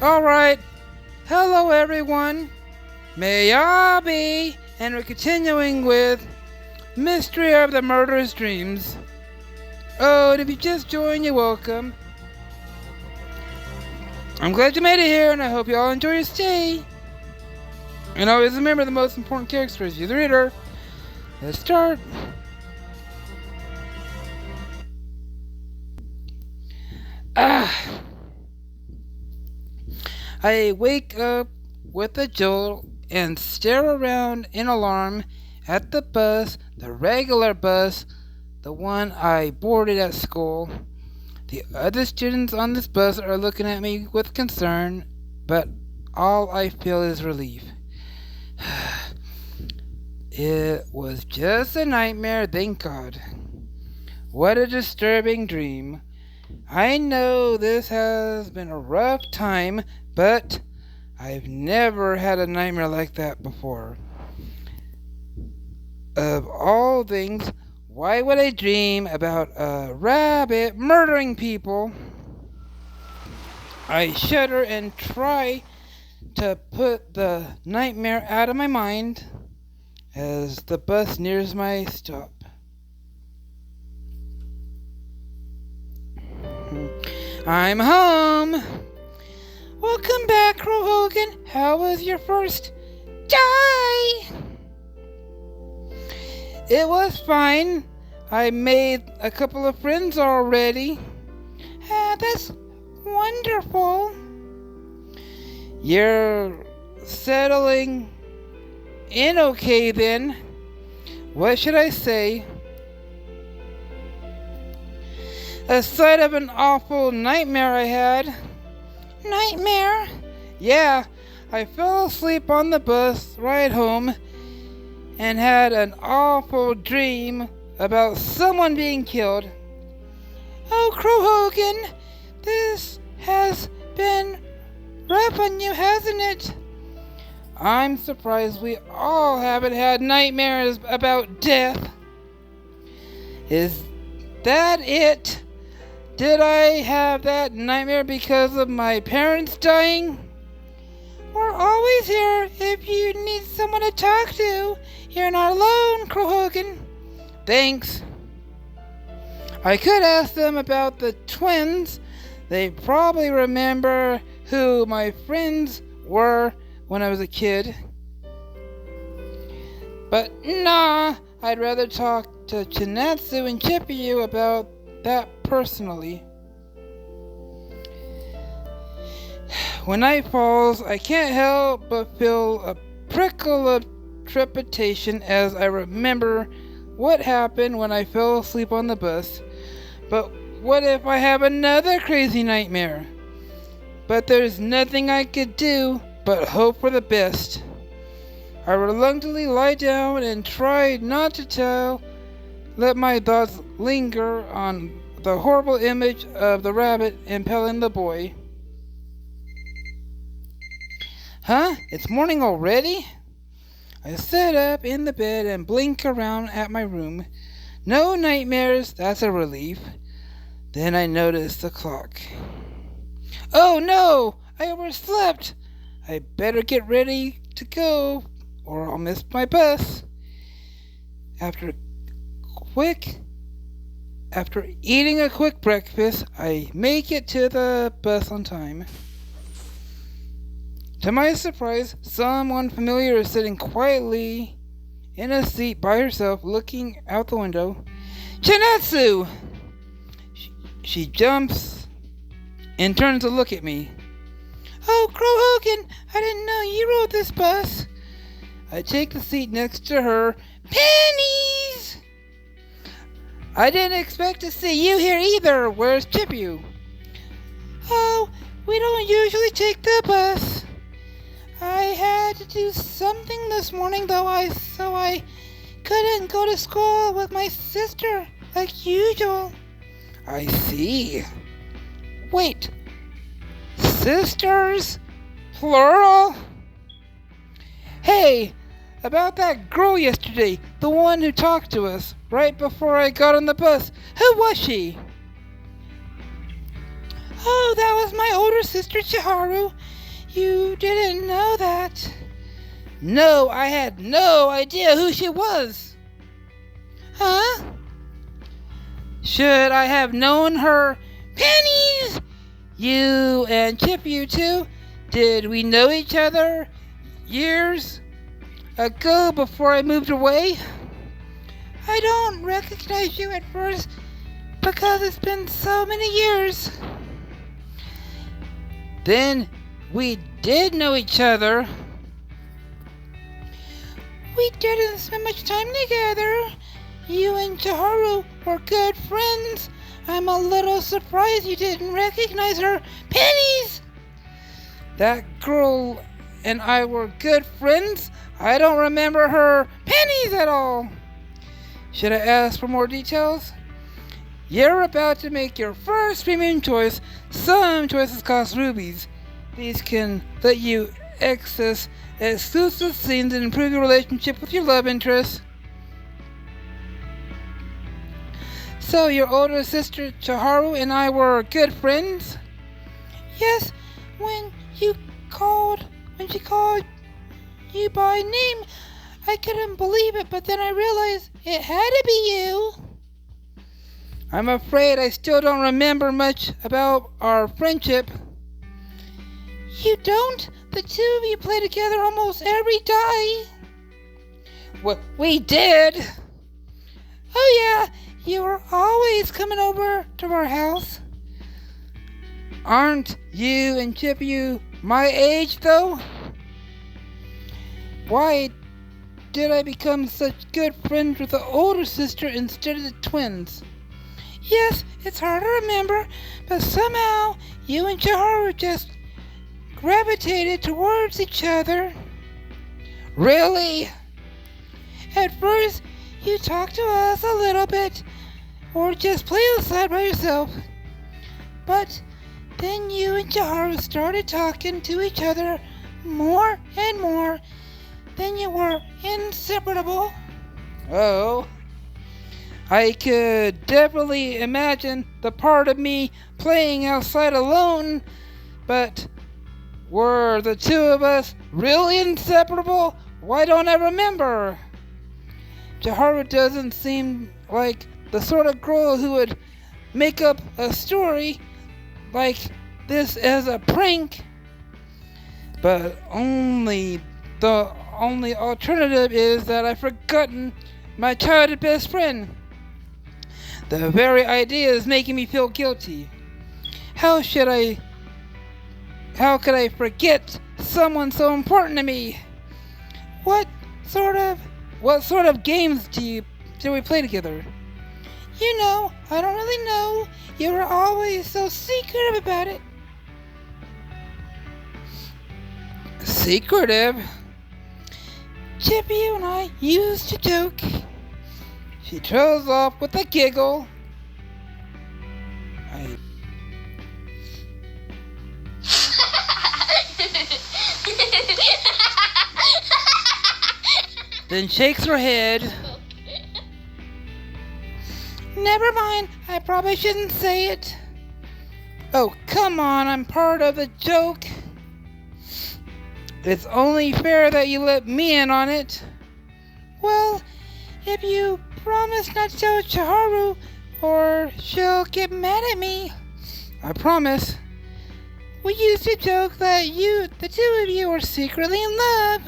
Alright, hello everyone. May y'all be, and we're continuing with Mystery of the Murderous Dreams. Oh, and if you just joined, you're welcome. I'm glad you made it here, and I hope you all enjoy your stay. And always remember the most important character is you, the reader. Let's start. I wake up with a jolt and stare around in alarm at the bus, the regular bus, the one I boarded at school. The other students on this bus are looking at me with concern, but all I feel is relief. It was just a nightmare, thank God. What a disturbing dream. I know this has been a rough time, but I've never had a nightmare like that before. Of all things, why would I dream about a rabbit murdering people? I shudder and try to put the nightmare out of my mind as the bus nears my stop. I'm home. Welcome back, Hogan. How was your first day? It was fine. I made a couple of friends already. That's wonderful. You're settling in okay then. What should I say? Aside of an awful nightmare I had. Nightmare? Yeah, I fell asleep on the bus ride home and had an awful dream about someone being killed. Oh, Crow Hogan, this has been rough on you, hasn't it? I'm surprised we all haven't had nightmares about death. Is that it? Did I have that nightmare because of my parents dying? We're always here if you need someone to talk to. You're not alone, Crow Hogan. Thanks. I could ask them about the twins. They probably remember who my friends were when I was a kid. But nah, I'd rather talk to Chinatsu and Chippyu about that personally. When night falls, I can't help but feel a prickle of trepidation as I remember what happened when I fell asleep on the bus. But what if I have another crazy nightmare? But there's nothing I could do but hope for the best. I reluctantly lie down and try not to let my thoughts linger on the horrible image of the rabbit impaling the boy. Huh? It's morning already? I sit up in the bed and blink around at my room. No nightmares, that's a relief. Then I notice the clock. Oh no! I overslept! I better get ready to go or I'll miss my bus. After eating a quick breakfast, I make it to the bus on time. To my surprise, someone familiar is sitting quietly in a seat by herself, looking out the window. Chinatsu! She jumps and turns to look at me. Oh, Crow Hogan, I didn't know you rode this bus. I take the seat next to her. Pennies! I didn't expect to see you here either. Where's Chippyu? Oh, we don't usually take the bus. I had to do something this morning, so I couldn't go to school with my sister like usual. I see. Wait, sisters? Plural? Hey, about that girl yesterday, the one who talked to us right before I got on the bus. Who was she? Oh, that was my older sister Chiharu. You didn't know that? No, I had no idea who she was. Huh? Should I have known her? Pennies! You and Chip, you two? Did we know each other years ago before I moved away? I don't recognize you at first because it's been so many years. Then we did know each other. We didn't spend much time together. You and Chiharu were good friends. I'm a little surprised you didn't recognize her. Pennies! That girl and I were good friends? I don't remember her pennies at all. Should I ask for more details? You're about to make your first premium choice. Some choices cost rubies. These can let you access exclusive scenes and improve your relationship with your love interest. So your older sister Chiharu and I were good friends? Yes, when she called you by name, I couldn't believe it, but then I realized it had to be you. I'm afraid I still don't remember much about our friendship. You don't? The two of you play together almost every day. Well, we did. Oh yeah, you were always coming over to our house. Aren't you and Chippy my age, though? Why did I become such good friends with the older sister instead of the twins? Yes, it's hard to remember, but somehow you and Chiharu just gravitated towards each other. Really? At first, you talked to us a little bit, or just play outside by yourself. But then you and Chiharu started talking to each other more and more. Then you were inseparable. Oh. I could definitely imagine the part of me playing outside alone, but were the two of us really inseparable? Why don't I remember? Chiharu doesn't seem like the sort of girl who would make up a story like this as a prank. But the only alternative is that I've forgotten my childhood best friend. The very idea is making me feel guilty. How could I forget someone so important to me? What sort of games do we play together? You know, I don't really know. You were always so secretive about it. Secretive? Chippy and I used to joke. She trails off with a giggle. Then shakes her head. Never mind, I probably shouldn't say it. Oh, come on, I'm part of the joke. It's only fair that you let me in on it. Well, if you promise not to tell Chiharu, or she'll get mad at me. I promise. We used to joke that the two of you, are secretly in love.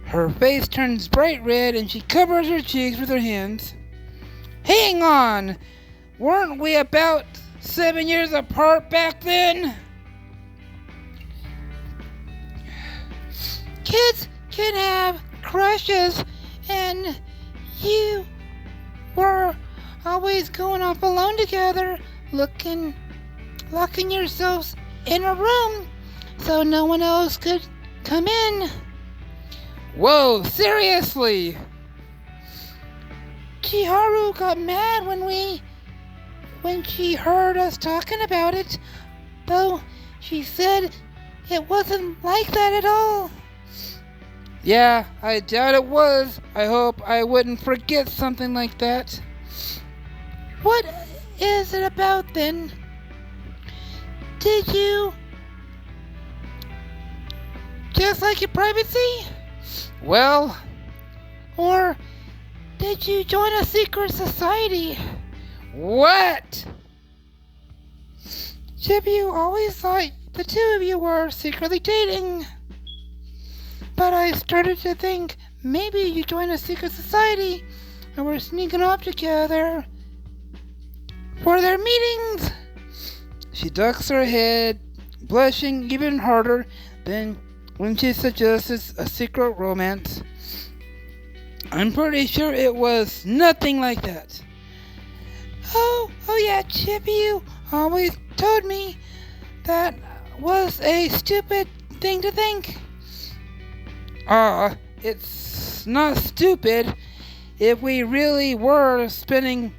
Her face turns bright red and she covers her cheeks with her hands. Hang on! Weren't we about 7 years apart back then? Kids can have crushes, and you were always going off alone together, locking yourselves in a room so no one else could come in. Whoa, seriously? Chiharu got mad when she heard us talking about it, though she said it wasn't like that at all. Yeah, I doubt it was. I hope I wouldn't forget something like that. What is it about then? Did you Just like your privacy? Well, or did you join a secret society? What? Chippy always thought the two of you were secretly dating. But I started to think maybe you joined a secret society and were sneaking off together for their meetings. She ducks her head, blushing even harder than when she suggests a secret romance. I'm pretty sure it was nothing like that. Oh yeah, Chippy, you always told me that was a stupid thing to think. It's not stupid. If we really were spending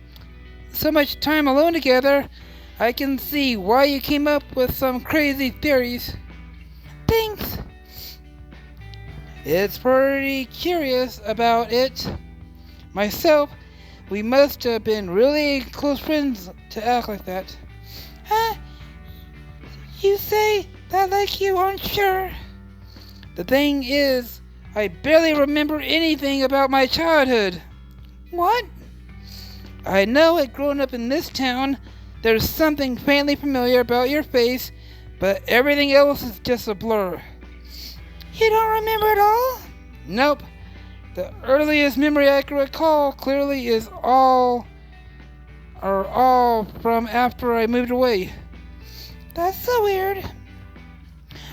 so much time alone together, I can see why you came up with some crazy theories. Thanks. It's pretty curious about it. Myself, we must have been really close friends to act like that. You say that like you aren't sure. The thing is, I barely remember anything about my childhood. What? I know that growing up in this town, there's something faintly familiar about your face, but everything else is just a blur. You don't remember it all? Nope. The earliest memory I can recall clearly is all from after I moved away. That's so weird.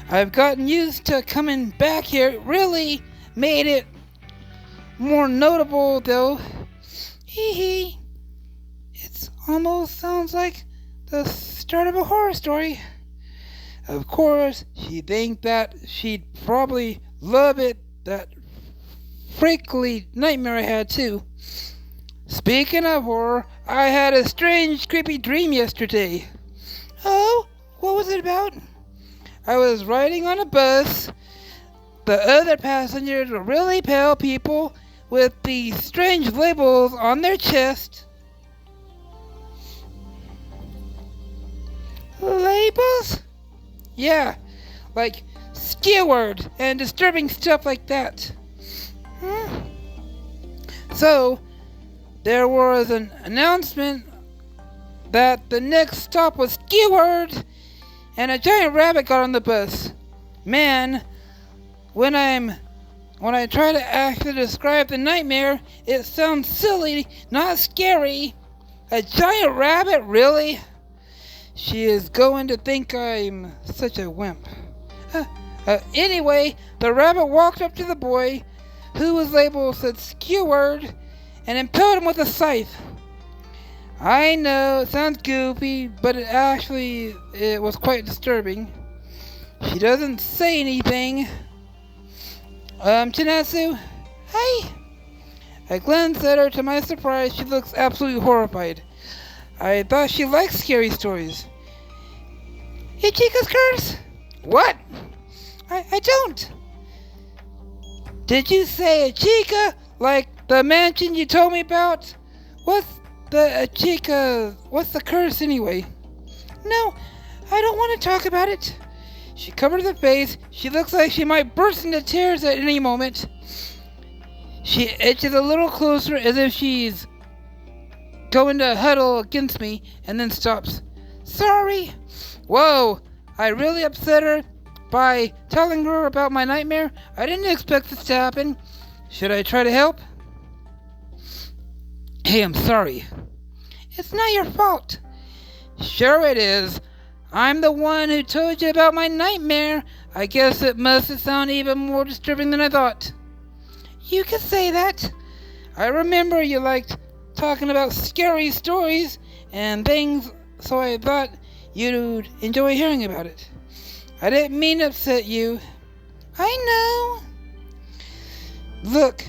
I've gotten used to coming back here. It really made it more notable, though. Hee hee. It almost sounds like the start of a horror story. Of course, she'd think that she'd probably love it, that freakly nightmare I had, too. Speaking of horror, I had a strange, creepy dream yesterday. Oh, what was it about? I was riding on a bus. The other passengers were really pale people with these strange labels on their chest. Labels? Yeah, like skewered and disturbing stuff like that. So, there was an announcement that the next stop was skewered and a giant rabbit got on the bus. Man, when I try to actually describe the nightmare, it sounds silly, not scary. A giant rabbit, really? She is going to think I'm such a wimp. Anyway, the rabbit walked up to the boy, who was labeled said skewered, and impaled him with a scythe. I know, it sounds goofy, but it was quite disturbing. She doesn't say anything. Chinatsu? Hi! I glanced at her. To my surprise, she looks absolutely horrified. I thought she liked scary stories. Ichika's curse? What? I don't. Did you say Ichika? Like the mansion you told me about? What's the curse anyway? No, I don't want to talk about it. She covers her face. She looks like she might burst into tears at any moment. She edges a little closer as if she's going to huddle against me and then stops. Sorry. Whoa, I really upset her by telling her about my nightmare. I didn't expect this to happen. Should I try to help? Hey, I'm sorry. It's not your fault. Sure it is. I'm the one who told you about my nightmare. I guess it must have sounded even more disturbing than I thought. You could say that. I remember you liked talking about scary stories and things, so I thought you'd enjoy hearing about it. I didn't mean to upset you. I know. Look,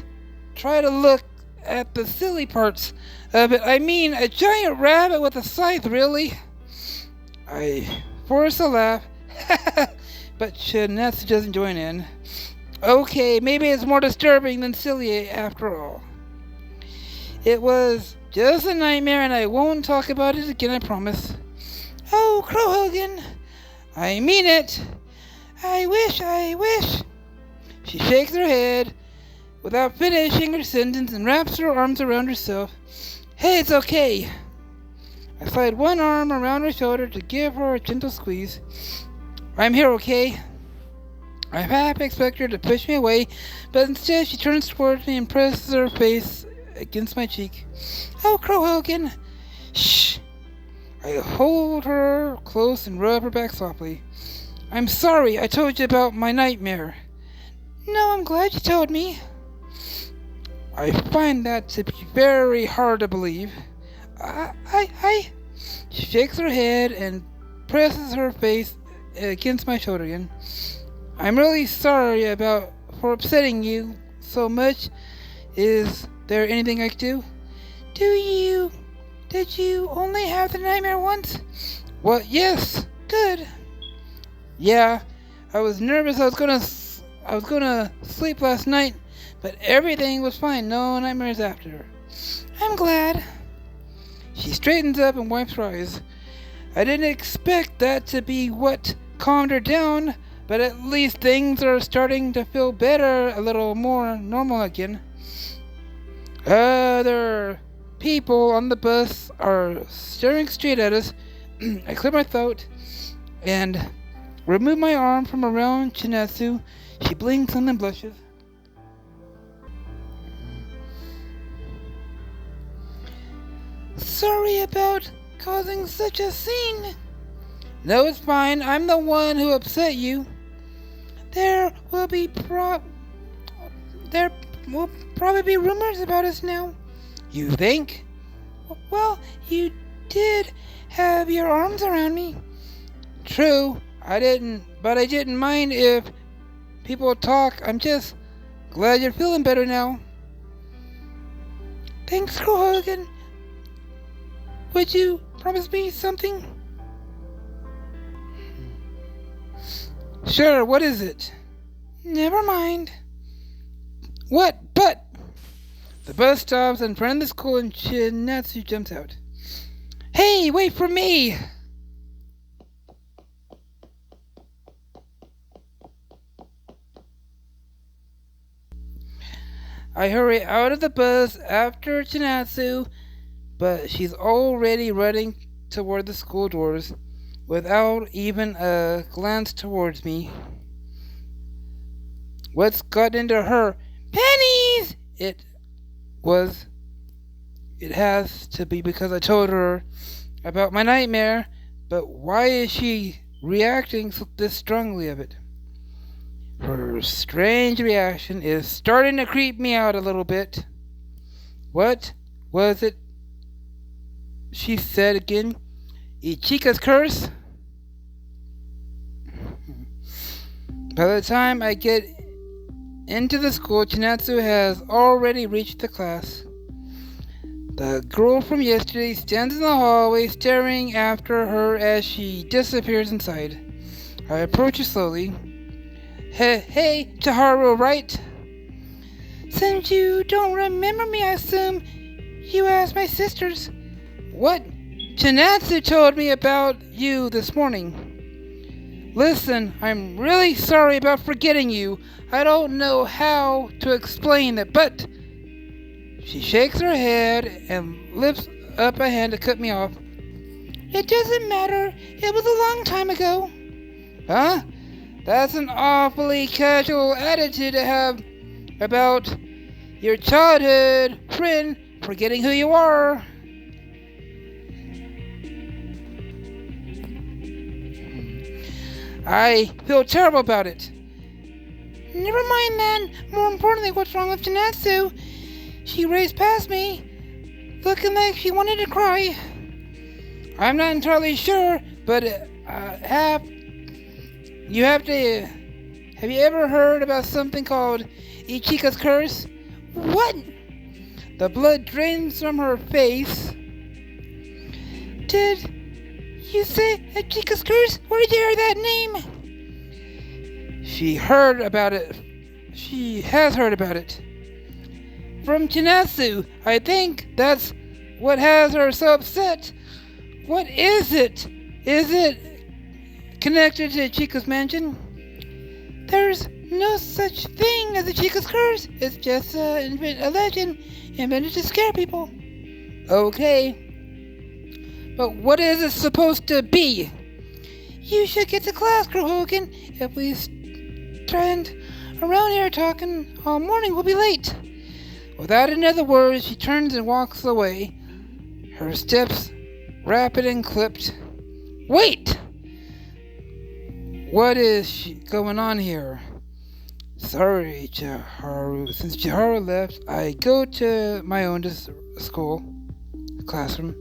try to look at the silly parts of it. I mean, a giant rabbit with a scythe, really? I forced a laugh, but Shinetsu doesn't join in. Okay, maybe it's more disturbing than silly after all. It was just a nightmare and I won't talk about it again, I promise. Oh, Crow Hogan, I mean it. I wish. She shakes her head without finishing her sentence and wraps her arms around herself. Hey, it's okay. I slide one arm around her shoulder to give her a gentle squeeze. I'm here, okay? I half expect her to push me away, but instead she turns towards me and presses her face against my cheek. Oh, Crow Hogan! Shh! I hold her close and rub her back softly. I'm sorry I told you about my nightmare. No, I'm glad you told me. I find that to be very hard to believe. She shakes her head and presses her face against my shoulder again. I'm really sorry for upsetting you so much. Is there anything I can do? Did you only have the nightmare once? Well, yes. Good. Yeah, I was nervous. I was gonna sleep last night, but everything was fine. No nightmares after. I'm glad. She straightens up and wipes her eyes. I didn't expect that to be what calmed her down, but at least things are starting to feel better, a little more normal again. Other people on the bus are staring straight at us. I clear my throat and remove my arm from around Chinatsu. She blinks and then blushes. Sorry about causing such a scene. No, it's fine. I'm the one who upset you. There will probably be rumors about us now. You think? Well, you did have your arms around me. True, I didn't mind if people talk. I'm just glad you're feeling better now. Thanks, Hogan. Would you promise me something? Sure, what is it? Never mind. What? But the bus stops in front of the school and Chinatsu jumps out. Hey, wait for me! I hurry out of the bus after Chinatsu, but she's already running toward the school doors without even a glance towards me. What's got into her? Pennies! It has to be because I told her about my nightmare, but why is she reacting this strongly of it? Her strange reaction is starting to creep me out a little bit. What was it she said again? Ichika's curse? By the time I get into the school, Chinatsu has already reached the class. The girl from yesterday stands in the hallway staring after her as she disappears inside. I approach her slowly. Hey, Chiharu, right? Since you don't remember me, I assume you asked my sisters. What? Chinatsu told me about you this morning. Listen, I'm really sorry about forgetting you. I don't know how to explain it, but... She shakes her head and lifts up a hand to cut me off. It doesn't matter. It was a long time ago. Huh? That's an awfully casual attitude to have about your childhood friend forgetting who you are. I feel terrible about it. Never mind that. More importantly, what's wrong with Chinatsu? She raced past me, looking like she wanted to cry. I'm not entirely sure, but have you ever heard about something called Ichika's curse? What? The blood drains from her face. Did you say Ichika's curse? Where did you hear that name? She heard about it. She has heard about it. From Chinatsu. I think that's what has her so upset. What is it? Is it connected to Ichika's mansion? There's no such thing as a Chica's curse. It's just a legend invented to scare people. Okay. But what is it supposed to be? You should get to class, Crow Hogan. If we stand around here talking all morning, we'll be late. Without another word, she turns and walks away. Her steps rapid and clipped. Wait! What is going on here? Sorry, Chiharu. Since Chiharu left, I go to my own classroom.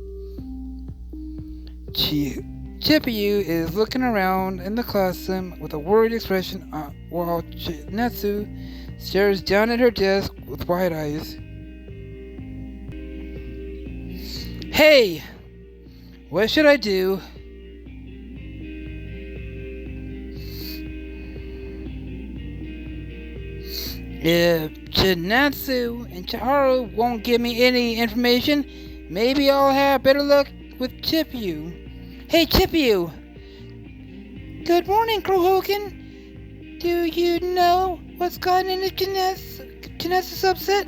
Chippyu is looking around in the classroom with a worried expression while Chinatsu stares down at her desk with wide eyes. Hey! What should I do? If Chinatsu and Chiharu won't give me any information, maybe I'll have better luck with Chippyu. Hey, Chippyu! Good morning, Crow Hogan. Do you know what's gotten into Chinatsu's upset?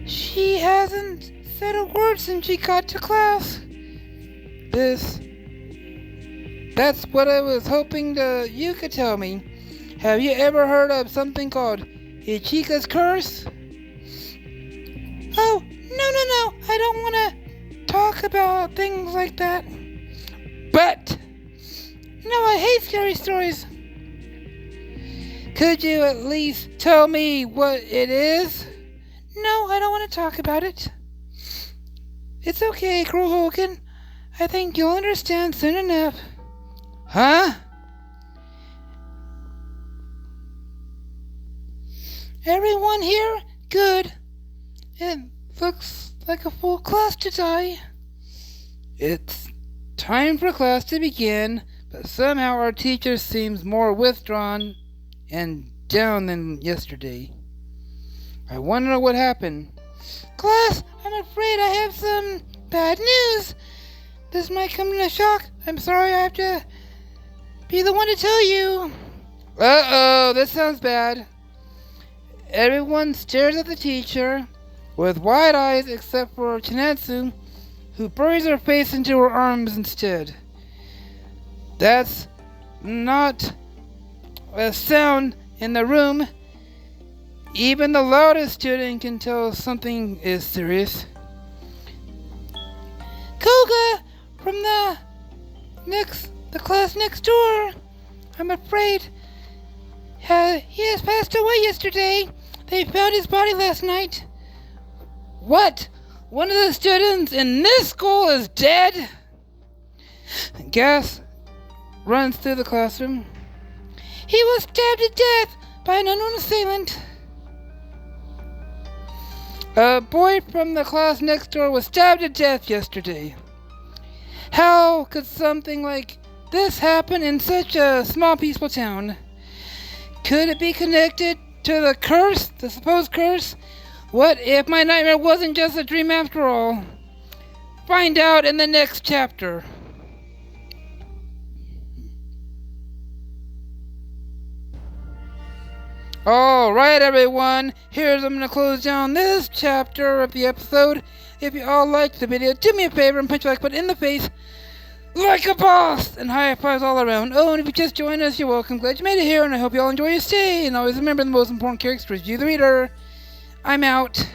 She hasn't said a word since she got to class. That's what I was hoping you could tell me. Have you ever heard of something called Ichika's curse? Oh, no. I don't want to talk about things like that. But, no, I hate scary stories. Could you at least tell me what it is? No, I don't want to talk about it. It's okay, Crow Hogan. I think you'll understand soon enough. Huh? Everyone here? Good. It looks like a full class today. It's time for class to begin, but somehow our teacher seems more withdrawn and down than yesterday. I wonder what happened. Class, I'm afraid I have some bad news. This might come as a shock. I'm sorry I have to be the one to tell you. Uh-oh, this sounds bad. Everyone stares at the teacher with wide eyes except for Chinatsu, who buries her face into her arms instead. That's not a sound in the room. Even the loudest student can tell something is serious. Koga from the class next door. I'm afraid he has passed away yesterday. They found his body last night. What? One of the students in this school is dead? Gas runs through the classroom. He was stabbed to death by an unknown assailant. A boy from the class next door was stabbed to death yesterday. How could something like this happen in such a small, peaceful town? Could it be connected to the curse, the supposed curse? What if my nightmare wasn't just a dream after all? Find out in the next chapter. Alright everyone, I'm gonna close down this chapter of the episode. If you all liked the video, do me a favor and punch the like button in the face like a boss, and high fives all around. Oh, and if you just joined us, you're welcome. Glad you made it here, and I hope you all enjoy your stay. And always remember, the most important character is you, the reader. I'm out.